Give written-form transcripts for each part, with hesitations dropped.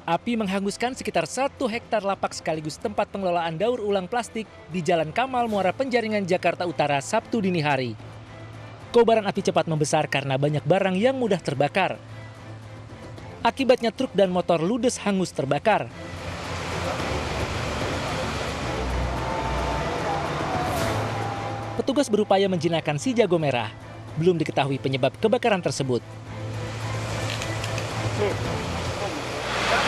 Api menghanguskan sekitar 1 hektar lapak sekaligus tempat pengelolaan daur ulang plastik di Jalan Kamal Muara Penjaringan, Jakarta Utara, Sabtu dini hari. Kobaran api cepat membesar karena banyak barang yang mudah terbakar. Akibatnya truk dan motor ludes hangus terbakar. Petugas berupaya menjinakkan si jago merah. Belum diketahui penyebab kebakaran tersebut.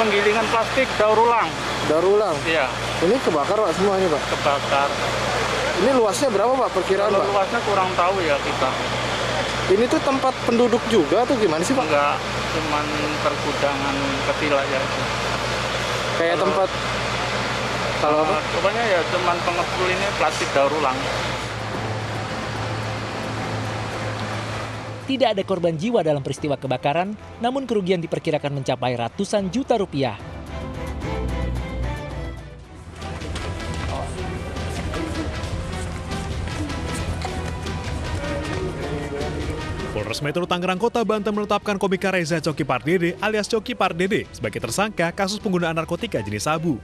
Penggilingan plastik daur ulang. Daur ulang? Iya. Ini kebakar Pak semuanya Pak? Kebakar. Ini luasnya berapa Pak perkiraan Pak? Luasnya kurang tahu ya kita. Ini tuh tempat penduduk juga atau gimana sih Pak? Enggak, cuman pergudangan kecil aja. Kayak tempat kalau apa? Pokoknya ya cuman pengepul ini plastik daur ulang. Tidak ada korban jiwa dalam peristiwa kebakaran, namun kerugian diperkirakan mencapai ratusan juta rupiah. Polres Metro Tangerang Kota Banten menetapkan komika Reza Coki Pardede alias Coki Pardede sebagai tersangka kasus penggunaan narkotika jenis sabu.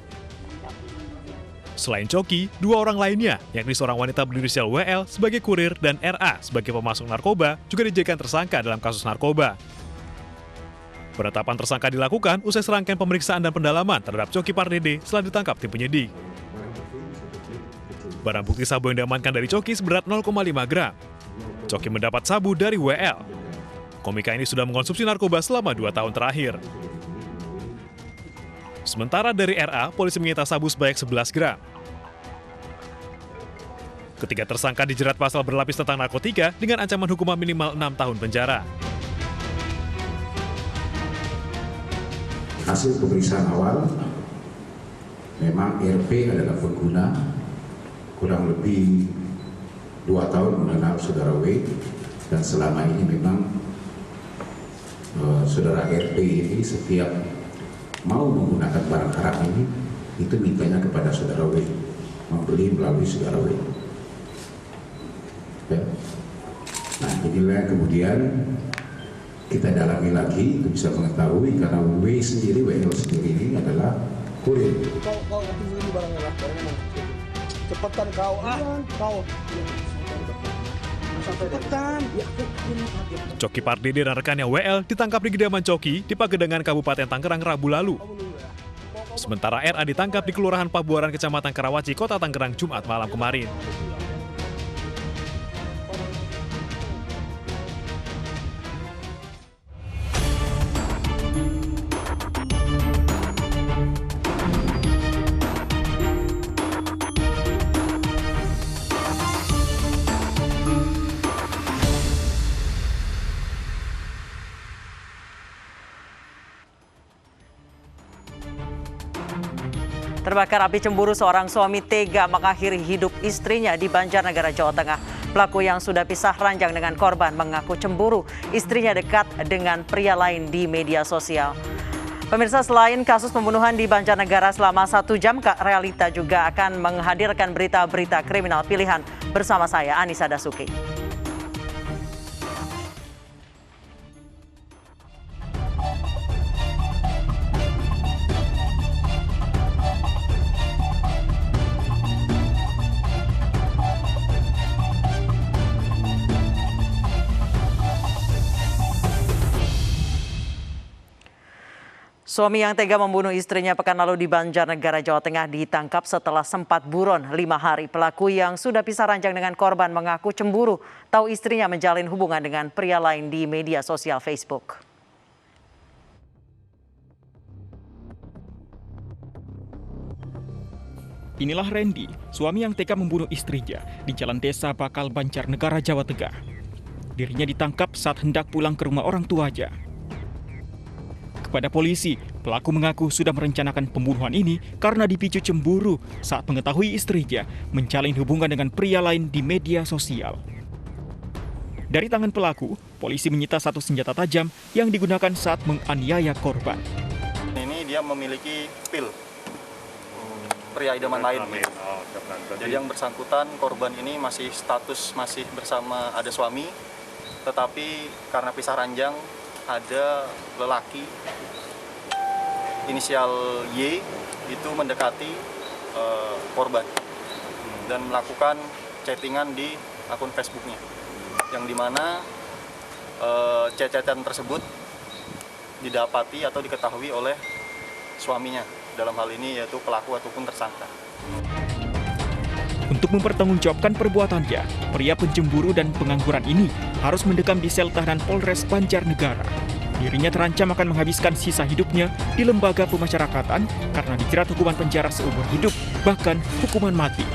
Selain Coki, 2 orang lainnya, yakni seorang wanita berinisial WL sebagai kurir dan RA sebagai pemasok narkoba, juga dijadikan tersangka dalam kasus narkoba. Penetapan tersangka dilakukan usai serangkaian pemeriksaan dan pendalaman terhadap Coki Pardede setelah ditangkap tim penyidik. Barang bukti sabu yang diamankan dari Coki seberat 0,5 gram. Coki mendapat sabu dari WL. Komika ini sudah mengkonsumsi narkoba selama 2 tahun terakhir. Sementara dari RA, polisi menyita sabu sebanyak 11 gram. Ketiga tersangka dijerat pasal berlapis tentang narkotika dengan ancaman hukuman minimal 6 tahun penjara. Hasil pemeriksaan awal, memang RP adalah pengguna kurang lebih 2 tahun mengenal saudara W, dan selama ini memang saudara RP ini setiap mau menggunakan barang haram ini, itu mintanya kepada saudara W, membeli melalui saudara W. Ya. Nah, inilah kemudian kita dalami lagi, itu bisa mengetahui karena W sendiri, WL sendiri ini adalah kurir. Kau ini barangnya lah, barangnya cepetan kau, kau. Coki Pardede dan rekannya WL ditangkap di kediaman Coki di Pagedangan Kabupaten Tangerang Rabu lalu. Sementara RA ditangkap di Kelurahan Pabuaran, Kecamatan Karawaci, Kota Tangerang, Jumat malam kemarin. Terbakar api cemburu, seorang suami tega mengakhiri hidup istrinya di Banjarnegara, Jawa Tengah. Pelaku yang sudah pisah ranjang dengan korban mengaku cemburu istrinya dekat dengan pria lain di media sosial. Pemirsa, selain kasus pembunuhan di Banjarnegara selama 1 jam, Kak Realita juga akan menghadirkan berita-berita kriminal pilihan bersama saya, Anissa Dasuki. Suami yang tega membunuh istrinya pekan lalu di Banjarnegara, Jawa Tengah ditangkap setelah sempat buron 5 hari. Pelaku yang sudah pisah ranjang dengan korban mengaku cemburu tahu istrinya menjalin hubungan dengan pria lain di media sosial Facebook. Inilah Randy, suami yang tega membunuh istrinya di Jalan Desa Bakal, Banjarnegara, Jawa Tengah. Dirinya ditangkap saat hendak pulang ke rumah orang tuanya. Kepada polisi, pelaku mengaku sudah merencanakan pembunuhan ini karena dipicu cemburu saat mengetahui istrinya menjalin hubungan dengan pria lain di media sosial. Dari tangan pelaku, polisi menyita 1 senjata tajam yang digunakan saat menganiaya korban. Ini dia memiliki pil pria idaman lain. Jadi yang bersangkutan, korban ini masih bersama ada suami, tetapi karena pisah ranjang ada lelaki inisial Y itu mendekati korban dan melakukan chattingan di akun Facebooknya, yang dimana chat-chatan tersebut didapati atau diketahui oleh suaminya, dalam hal ini yaitu pelaku ataupun tersangka. Untuk mempertanggungjawabkan perbuatannya, pria pencemburu dan pengangguran ini harus mendekam di sel tahanan Polres Banjarnegara. Dirinya terancam akan menghabiskan sisa hidupnya di lembaga pemasyarakatan karena dijerat hukuman penjara seumur hidup, bahkan hukuman mati.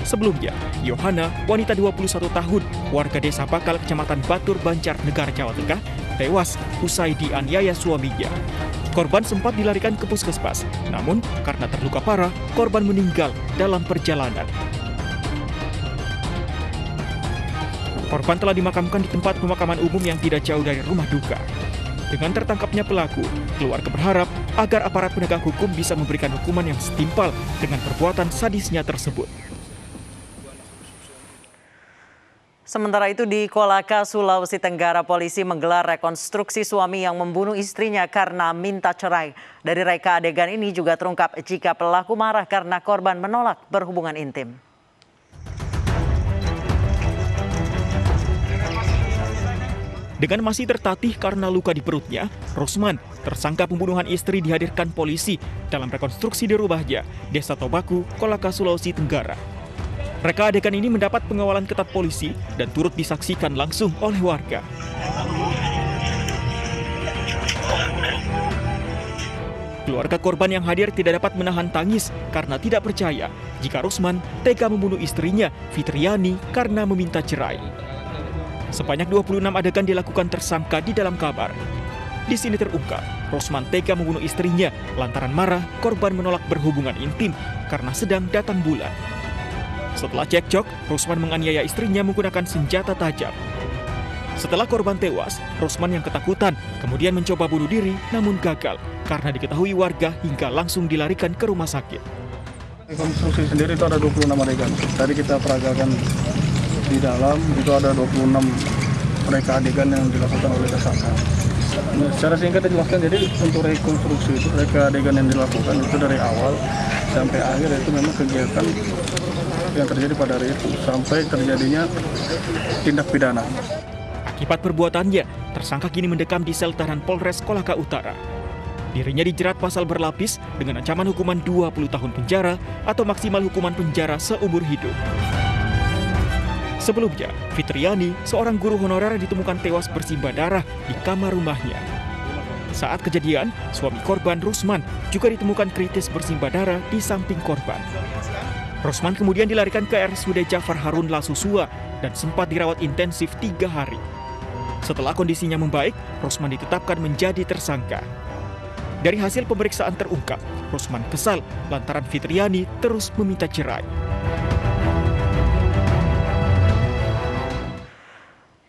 Sebelumnya, Yohana, wanita 21 tahun, warga desa Bakal, Kecamatan Batur, Banjarnegara, Jawa Tengah, tewas usai dianiaya suaminya. Korban sempat dilarikan ke puskesmas, namun karena terluka parah, korban meninggal dalam perjalanan. Korban telah dimakamkan di tempat pemakaman umum yang tidak jauh dari rumah duka. Dengan tertangkapnya pelaku, keluarga berharap agar aparat penegak hukum bisa memberikan hukuman yang setimpal dengan perbuatan sadisnya tersebut. Sementara itu di Kolaka, Sulawesi Tenggara, polisi menggelar rekonstruksi suami yang membunuh istrinya karena minta cerai. Dari reka adegan ini juga terungkap jika pelaku marah karena korban menolak berhubungan intim. Dengan masih tertatih karena luka di perutnya, Rosman, tersangka pembunuhan istri, dihadirkan polisi dalam rekonstruksi di rumahnya, Desa Tobaku, Kolaka, Sulawesi Tenggara. Reka adegan ini mendapat pengawalan ketat polisi dan turut disaksikan langsung oleh warga. Keluarga korban yang hadir tidak dapat menahan tangis karena tidak percaya jika Rosman tega membunuh istrinya, Fitriani, karena meminta cerai. Sebanyak 26 adegan dilakukan tersangka di dalam kamar. Di sini terungkap, Rosman tega membunuh istrinya lantaran marah korban menolak berhubungan intim karena sedang datang bulan. Setelah cekcok, Rosman menganiaya istrinya menggunakan senjata tajam. Setelah korban tewas, Rosman yang ketakutan kemudian mencoba bunuh diri namun gagal karena diketahui warga hingga langsung dilarikan ke rumah sakit. Rekonstruksi sendiri itu ada 26 adegan. Tadi kita peragakan di dalam itu ada 26 reka adegan yang dilakukan oleh tersangka. Nah, secara singkat dijelaskan, jadi untuk rekonstruksi itu reka adegan yang dilakukan itu dari awal sampai akhir itu memang kegiatan yang terjadi pada hari itu sampai terjadinya tindak pidana. Akibat perbuatannya, tersangka kini mendekam di sel tahanan Polres Kolaka Utara. Dirinya dijerat pasal berlapis dengan ancaman hukuman 20 tahun penjara atau maksimal hukuman penjara seumur hidup. Sebelumnya, Fitriani, seorang guru honorer, ditemukan tewas bersimbah darah di kamar rumahnya. Saat kejadian, suami korban, Rosman, juga ditemukan kritis bersimbah darah di samping korban. Rosman kemudian dilarikan ke RSUD Jafar Harun Lasusua dan sempat dirawat intensif 3 hari. Setelah kondisinya membaik, Rosman ditetapkan menjadi tersangka. Dari hasil pemeriksaan terungkap, Rosman kesal lantaran Fitriani terus meminta cerai.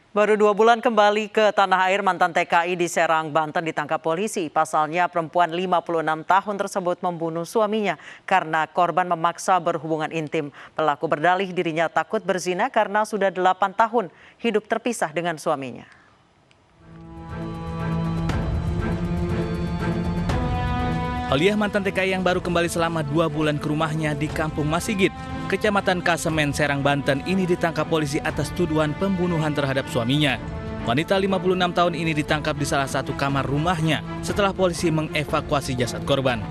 Baru 2 bulan kembali ke tanah air, mantan TKI di Serang, Banten ditangkap polisi. Pasalnya perempuan 56 tahun tersebut membunuh suaminya karena korban memaksa berhubungan intim. Pelaku berdalih dirinya takut berzina karena sudah 8 tahun hidup terpisah dengan suaminya. Holiah, mantan TKI yang baru kembali selama 2 bulan ke rumahnya di Kampung Masigit, Kecamatan Kasemen, Serang, Banten ini ditangkap polisi atas tuduhan pembunuhan terhadap suaminya. Wanita 56 tahun ini ditangkap di salah satu kamar rumahnya setelah polisi mengevakuasi jasad korban.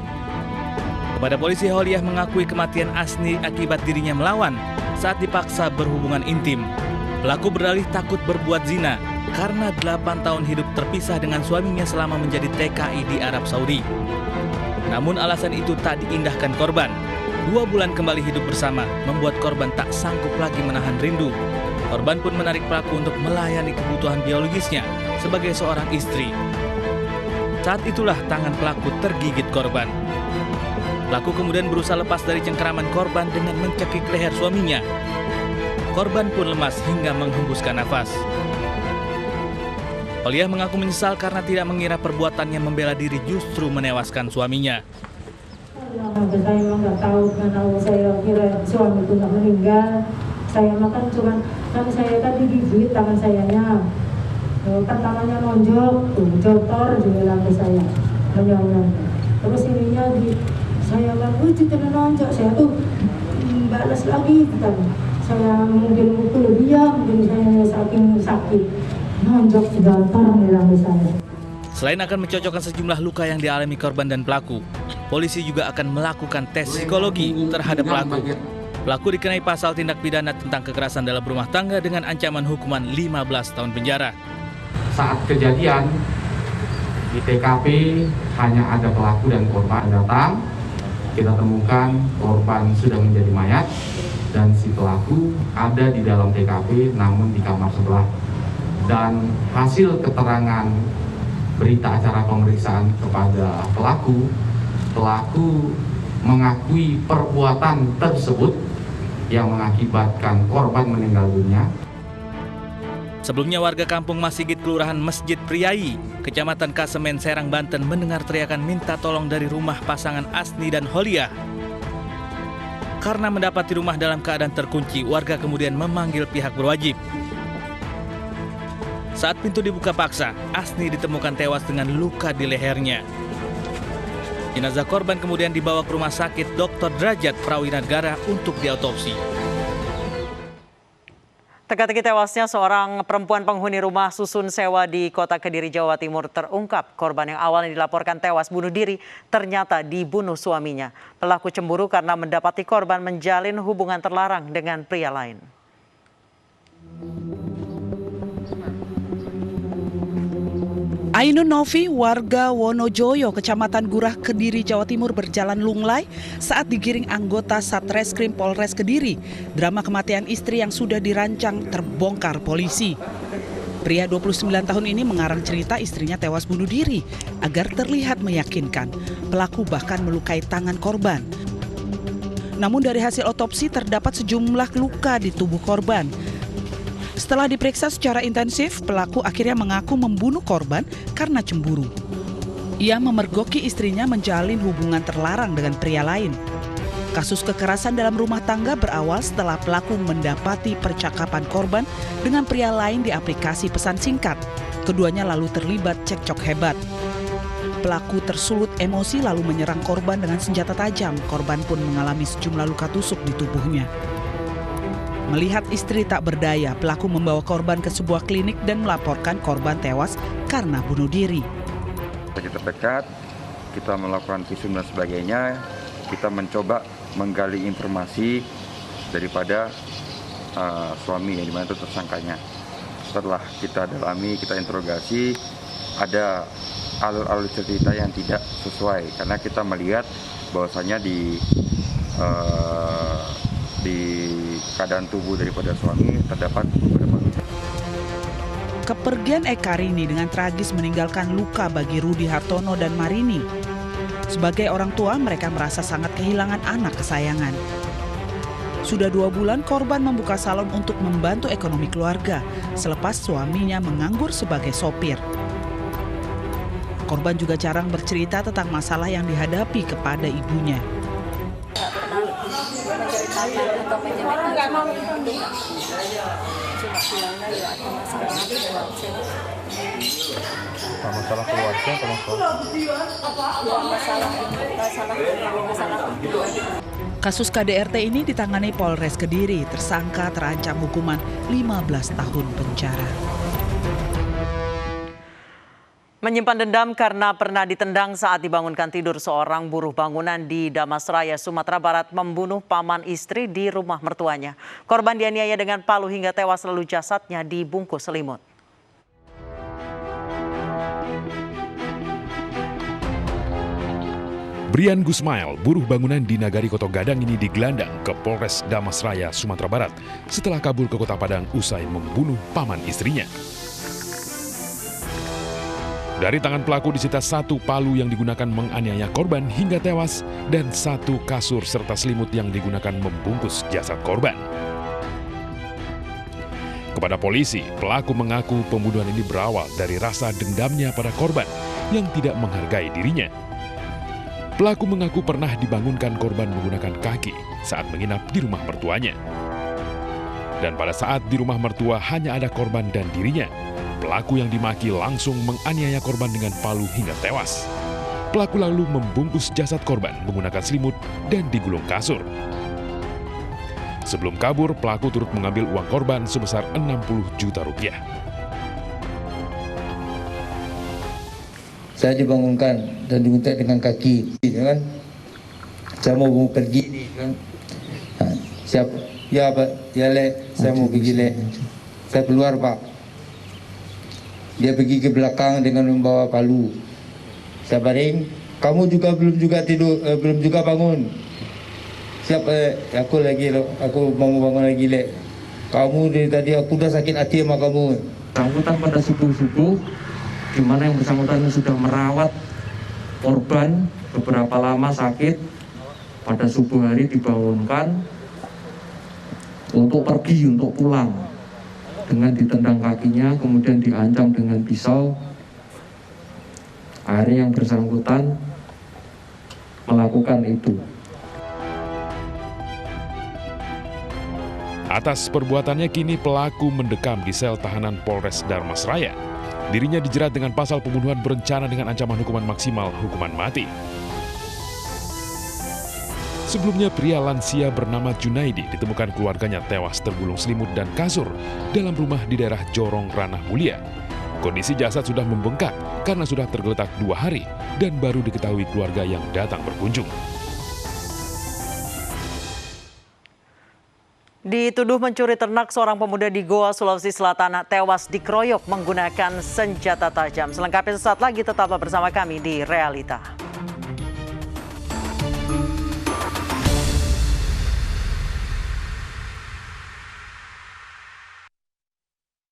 Kepada polisi, Holiah mengakui kematian Asni akibat dirinya melawan saat dipaksa berhubungan intim. Pelaku berdalih takut berbuat zina karena 8 tahun hidup terpisah dengan suaminya selama menjadi TKI di Arab Saudi. Namun alasan itu tak diindahkan korban. 2 bulan kembali hidup bersama membuat korban tak sanggup lagi menahan rindu. Korban pun menarik pelaku untuk melayani kebutuhan biologisnya sebagai seorang istri. Saat itulah tangan pelaku tergigit korban. Pelaku kemudian berusaha lepas dari cengkeraman korban dengan mencekik leher suaminya. Korban pun lemas hingga menghembuskan nafas. Holiah mengaku menyesal karena tidak mengira perbuatannya membela diri justru menewaskan suaminya. Saya memang nggak tahu, karena saya kira suami itu nggak meninggal. Saya makan cuma tangan saya tadi digigit tangan sayanya. Kan tangannya nonjok, tuh jotor juga lagi saya. bayangan. Terus ininya saya kan kita nonjok, saya tuh balas lagi kan. Saya mungkin mukul dia, mungkin saya saking sakit nonjok sebentar hilang saya. Selain akan mencocokkan sejumlah luka yang dialami korban dan pelaku, polisi juga akan melakukan tes psikologi terhadap pelaku. Pelaku dikenai pasal tindak pidana tentang kekerasan dalam rumah tangga dengan ancaman hukuman 15 tahun penjara. Saat kejadian di TKP hanya ada pelaku dan korban datang. Kita temukan korban sudah menjadi mayat dan si pelaku ada di dalam TKP namun di kamar sebelah. Dan hasil keterangan berita acara pemeriksaan kepada pelaku mengakui perbuatan tersebut yang mengakibatkan korban meninggal dunia. Sebelumnya warga kampung Masigit, Kelurahan Masjid Priayi, Kecamatan Kasemen, Serang, Banten mendengar teriakan minta tolong dari rumah pasangan Asni dan Holia. Karena mendapati rumah dalam keadaan terkunci, warga kemudian memanggil pihak berwajib. Saat pintu dibuka paksa, Asni ditemukan tewas dengan luka di lehernya. Jenazah korban kemudian dibawa ke Rumah Sakit Dr. Derajat Prawinegara untuk diautopsi. Teka-teki tewasnya seorang perempuan penghuni rumah susun sewa di Kota Kediri, Jawa Timur terungkap. Korban yang awalnya dilaporkan tewas bunuh diri ternyata dibunuh suaminya. Pelaku cemburu karena mendapati korban menjalin hubungan terlarang dengan pria lain. Ainun Novi, warga Wonojoyo, Kecamatan Gurah, Kediri, Jawa Timur berjalan lunglai saat digiring anggota Satreskrim Polres Kediri. Drama kematian istri yang sudah dirancang terbongkar polisi. Pria 29 tahun ini mengarang cerita istrinya tewas bunuh diri agar terlihat meyakinkan. Pelaku bahkan melukai tangan korban. Namun dari hasil otopsi terdapat sejumlah luka di tubuh korban. Setelah diperiksa secara intensif, pelaku akhirnya mengaku membunuh korban karena cemburu. Ia memergoki istrinya menjalin hubungan terlarang dengan pria lain. Kasus kekerasan dalam rumah tangga berawal setelah pelaku mendapati percakapan korban dengan pria lain di aplikasi pesan singkat. Keduanya lalu terlibat cekcok hebat. Pelaku tersulut emosi lalu menyerang korban dengan senjata tajam. Korban pun mengalami sejumlah luka tusuk di tubuhnya. Melihat istri tak berdaya, pelaku membawa korban ke sebuah klinik dan melaporkan korban tewas karena bunuh diri. Kita terdekat, kita melakukan visum dan sebagainya, kita mencoba menggali informasi daripada suami yang dimana itu tersangkanya. Setelah kita dalami, kita interogasi, ada alur-alur cerita yang tidak sesuai karena kita melihat bahwasanya di keadaan tubuh daripada suami terdapat beberapa luka. Kepergian Eka Rini dengan tragis meninggalkan luka bagi Rudi Hartono dan Marini. Sebagai orang tua, mereka merasa sangat kehilangan anak kesayangan. Sudah 2 bulan korban membuka salon untuk membantu ekonomi keluarga selepas suaminya menganggur sebagai sopir. Korban juga jarang bercerita tentang masalah yang dihadapi kepada ibunya. Atau menyampaikan cuma bilangnya ya ada masalah masalah keluarga atau masalah Kasus KDRT ini ditangani Polres Kediri. Tersangka terancam hukuman 15 tahun penjara. Menyimpan dendam karena pernah ditendang saat dibangunkan tidur, seorang buruh bangunan di Damasraya, Sumatera Barat membunuh paman istri di rumah mertuanya. Korban dianiaya dengan palu hingga tewas lalu jasadnya dibungkus selimut. Brian Gusmail, buruh bangunan di Nagari Koto Gadang ini digelandang ke Polres Damasraya, Sumatera Barat setelah kabur ke Kota Padang usai membunuh paman istrinya. Dari tangan pelaku disita 1 palu yang digunakan menganiaya korban hingga tewas dan 1 kasur serta selimut yang digunakan membungkus jasad korban. Kepada polisi, pelaku mengaku pembunuhan ini berawal dari rasa dendamnya pada korban yang tidak menghargai dirinya. Pelaku mengaku pernah dibangunkan korban menggunakan kaki saat menginap di rumah mertuanya. Dan pada saat di rumah mertua hanya ada korban dan dirinya, pelaku yang dimaki langsung menganiaya korban dengan palu hingga tewas. Pelaku lalu membungkus jasad korban menggunakan selimut dan digulung kasur. Sebelum kabur, pelaku turut mengambil uang korban sebesar 60 juta rupiah. Saya dibangunkan dan diminta dengan kaki, kan? Saya mau pergi nih, kan? Siap? Ya Pak, ya Le, saya mau pergi Le. Saya keluar Pak. Dia pergi ke belakang dengan membawa palu. Saya baring, kamu juga belum tidur, belum juga bangun. Siap, aku mau bangun lagi Le. Kamu dari tadi aku udah sakit hati sama kamu. Bersangkutan pada subuh-subuh, di mana yang bersangkutan sudah merawat korban beberapa lama sakit. Pada subuh hari dibangunkan untuk pergi, untuk pulang. Dengan ditendang kakinya, kemudian diancam dengan pisau. Akhirnya yang bersangkutan melakukan itu. Atas perbuatannya kini pelaku mendekam di sel tahanan Polres Darmasraya. Dirinya dijerat dengan pasal pembunuhan berencana dengan ancaman hukuman maksimal hukuman mati. Sebelumnya pria lansia bernama Junaidi ditemukan keluarganya tewas tergulung selimut dan kasur dalam rumah di daerah Jorong Ranah Mulia. Kondisi jasad sudah membengkak karena sudah tergeletak 2 hari dan baru diketahui keluarga yang datang berkunjung. Dituduh mencuri ternak, seorang pemuda di Goa, Sulawesi Selatan tewas dikeroyok menggunakan senjata tajam. Selengkapnya sesaat lagi, tetaplah bersama kami di Realita.